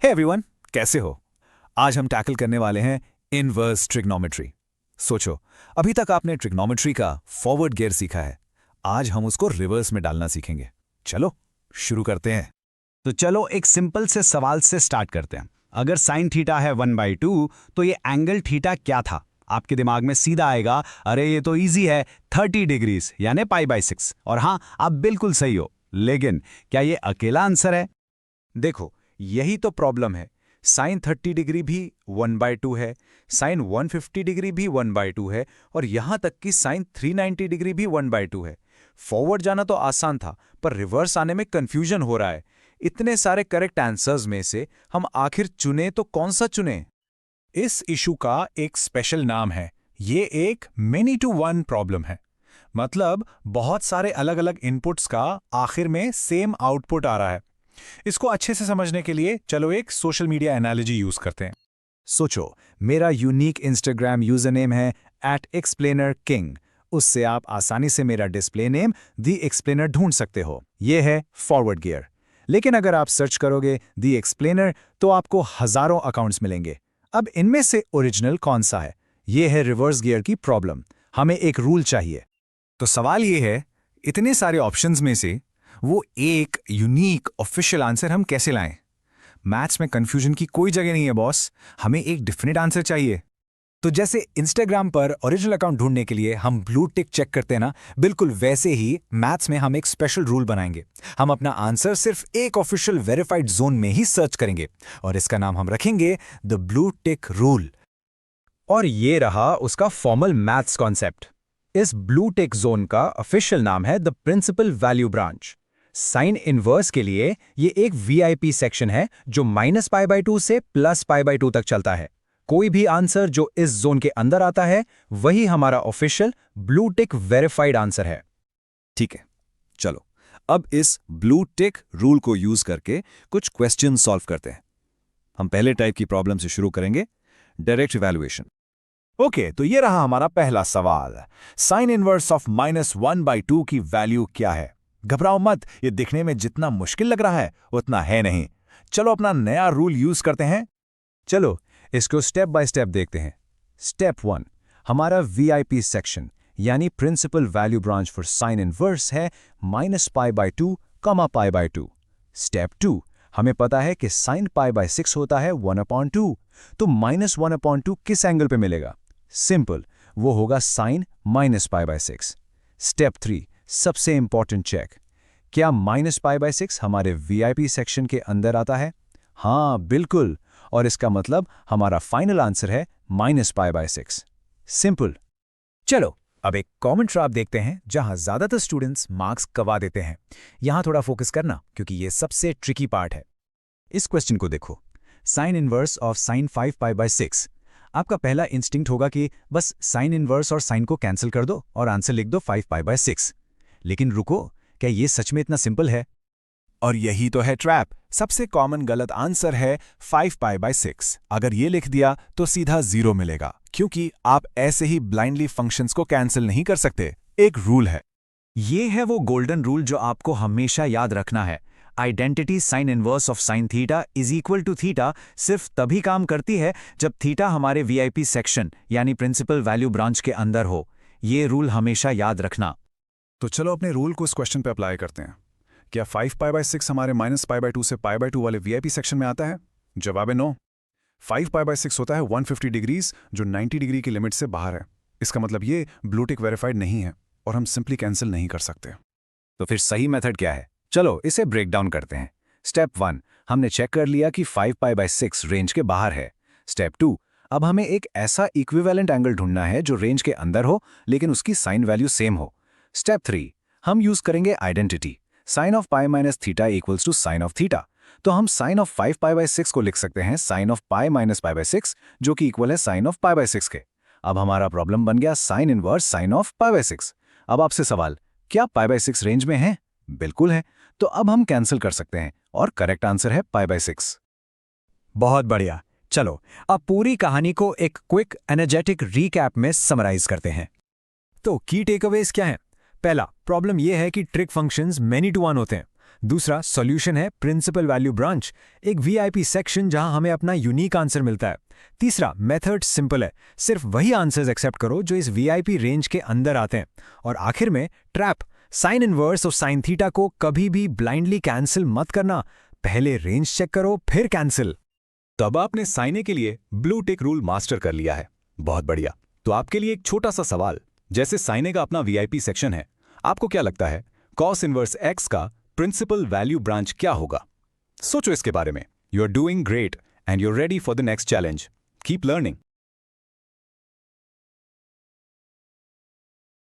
Hey everyone, कैसे हो? आज हम टैकल करने वाले हैं इनवर्स ट्रिग्नोमेट्री। सोचो, अभी तक आपने ट्रिग्नोमेट्री का फॉरवर्ड गियर सीखा है। आज हम उसको रिवर्स में डालना सीखेंगे। चलो शुरू करते हैं। तो चलो एक सिंपल से सवाल से स्टार्ट करते हैं। अगर साइन थीटा है 1/2 तो ये एंगल थीटा क्या था? आपके दिमाग में सीधा आएगा, अरे ये तो इजी है, 30 डिग्रीज यानी π/6। और हाँ, आप बिल्कुल सही हो, लेकिन क्या ये अकेला आंसर है? देखो, यही तो प्रॉब्लम है। साइन 30 डिग्री भी 1/2 है, साइन 150 डिग्री भी 1/2 है, और यहां तक कि साइन 390 डिग्री भी 1/2 है। फॉरवर्ड जाना तो आसान था, पर रिवर्स आने में कंफ्यूजन हो रहा है। इतने सारे करेक्ट आंसर्स में से हम आखिर चुने तो कौन सा चुने? इस इशू का एक स्पेशल नाम है। ये एक मेनी टू वन प्रॉब्लम है। मतलब बहुत सारे अलग अलग इनपुट्स का आखिर में सेम आउटपुट आ रहा है। इसको अच्छे से समझने के लिए चलो एक सोशल मीडिया एनालॉजी यूज करते हैं। सोचो, मेरा यूनिक इंस्टाग्राम यूजर नेम है @explainerking। उससे आप आसानी से मेरा डिस्प्ले नेम दी एक्सप्लेनर ढूंढ सकते हो। ये है फॉरवर्ड गियर। लेकिन अगर आप सर्च करोगे दी एक्सप्लेनर तो आपको हजारों अकाउंट्स मिलेंगे। अब इनमें से ओरिजिनल कौन सा है? ये है रिवर्स गियर की प्रॉब्लम। हमें एक रूल चाहिए। तो सवाल ये है, इतने सारे ऑप्शंस में से वो एक यूनिक ऑफिशियल आंसर हम कैसे लाएं? मैथ्स में कंफ्यूजन की कोई जगह नहीं है बॉस। हमें एक डिफिनेट आंसर चाहिए। तो जैसे इंस्टाग्राम पर ओरिजिनल अकाउंट ढूंढने के लिए हम ब्लू टिक चेक करते हैं ना, बिल्कुल वैसे ही मैथ्स में हम एक स्पेशल रूल बनाएंगे। हम अपना आंसर सिर्फ एक ऑफिशियल वेरीफाइड जोन में ही सर्च करेंगे, और इसका नाम हम रखेंगे द ब्लू टिक रूल। और ये रहा उसका फॉर्मल मैथ्स कॉन्सेप्ट। इस ब्लू टिक जोन का ऑफिशियल नाम है the principal value branch. Sine inverse के लिए ये एक वीआईपी सेक्शन है जो -π/2 से +π/2 तक चलता है। कोई भी आंसर जो इस जोन के अंदर आता है वही हमारा official blue tick verified answer है। ठीक है, चलो अब इस ब्लू टिक रूल को यूज करके कुछ क्वेश्चन सॉल्व करते हैं। हम पहले टाइप की प्रॉब्लम से शुरू करेंगे, डायरेक्ट इवैल्यूएशन। ओके, तो ये रहा हमारा पहला सवाल। साइन इनवर्स ऑफ -1/2 की वैल्यू क्या है? घबराओ मत, ये दिखने में जितना मुश्किल लग रहा है उतना है नहीं। चलो अपना नया रूल यूज करते हैं। चलो इसको स्टेप बाय स्टेप देखते हैं। स्टेप 1, हमारा वीआईपी सेक्शन यानी principal value branch for sine inverse है -π/2, π/2। स्टेप 2, हमें पता है कि साइन π/6 होता है 1/2, तो -1/2 किस एंगल पे मिलेगा? सिंपल, वो होगा साइन -π/6। स्टेप 3, सबसे इंपॉर्टेंट चेक, क्या -π/6 हमारे वीआईपी सेक्शन के अंदर आता है? हाँ बिल्कुल, और इसका मतलब हमारा फाइनल आंसर है -π/6। सिंपल। चलो अब एक कॉमन ट्रैप देखते हैं जहां ज्यादातर स्टूडेंट्स मार्क्स गवा देते हैं। यहां थोड़ा फोकस करना, क्योंकि ये सबसे ट्रिकी पार्ट है। इस क्वेश्चन को देखो, साइन इनवर्स ऑफ साइन 5π/6। आपका पहला इंस्टिंक्ट होगा कि बस साइन इनवर्स और साइन को कैंसिल कर दो और आंसर लिख दो 5π/6। लेकिन रुको, क्या ये सच में इतना सिंपल है? और यही तो है ट्रैप। सबसे कॉमन गलत आंसर है 5π/6। अगर ये लिख दिया तो सीधा 0 मिलेगा, क्योंकि आप ऐसे ही ब्लाइंडली फंक्शंस को कैंसिल नहीं कर सकते। एक रूल है। ये है वो गोल्डन रूल जो आपको हमेशा याद रखना है। Identity sine inverse of sine theta is equal to theta सिर्फ तभी काम करती है जब थीटा हमारे वीआईपी सेक्शन यानी प्रिंसिपल वैल्यू ब्रांच के अंदर हो। ये रूल हमेशा याद रखना। तो चलो अपने रूल को इस क्वेश्चन पे अप्लाई करते हैं। क्या 5π/6 हमारे -π/2 से π/2 वाले वीआईपी सेक्शन में आता है? जवाब है नो। 5π/6 होता है 150 डिग्रीज, जो 90 डिग्री की लिमिट से बाहर है। इसका मतलब ये ब्लू टिक वेरीफाइड नहीं है और हम सिंपली कैंसिल नहीं कर सकते। तो फिर सही मेथड क्या है? चलो इसे ब्रेक डाउन करते हैं। स्टेप 1, हमने चेक कर लिया कि 5π/6 रेंज के बाहर है। स्टेप 2, अब हमें एक ऐसा इक्विवेलेंट एंगल ढूंढना है जो रेंज के अंदर हो लेकिन उसकी साइन वैल्यू सेम हो। स्टेप 3, हम यूज करेंगे identity sine of π - theta equals to sine of theta. तो हम साइन ऑफ 5π/6 को लिख सकते हैं साइन ऑफ π - π/6, जो कि इक्वल है साइन ऑफ π/6 के। अब हमारा प्रॉब्लम बन गया साइन इनवर्स साइन ऑफ π/6। अब आपसे सवाल, क्या π/6 रेंज में है? बिल्कुल है। तो अब हम कैंसिल कर सकते हैं और करेक्ट आंसर है π/6। बहुत बढ़िया। चलो अब पूरी कहानी को एक क्विक एनर्जेटिक रीकैप में समराइज करते हैं। तो की टेकअवेज क्या है? पहला, प्रॉब्लम यह है कि trig functions many to one होते हैं। दूसरा सॉल्यूशन है प्रिंसिपल वैल्यू ब्रांच, एक वीआईपी सेक्शन जहां हमें अपना यूनिक आंसर मिलता है। तीसरा मेथड सिंपल है, सिर्फ वही आंसर्स एक्सेप्ट करो जो इस वीआईपी रेंज के अंदर आते हैं। और आखिर में ट्रैप, साइन इनवर्स और साइन थीटा को कभी भी ब्लाइंडली कैंसिल मत करना, पहले रेंज चेक करो फिर कैंसिल। तब आपने साइने के लिए ब्लू टिक रूल मास्टर कर लिया है। बहुत बढ़िया। तो आपके लिए एक छोटा सा सवाल, जैसे साइने का अपना वीआईपी सेक्शन है, आपको क्या लगता है कॉस इनवर्स एक्स का प्रिंसिपल वैल्यू ब्रांच क्या होगा? सोचो इसके बारे में। You are doing great and you are ready for the next challenge. Keep learning.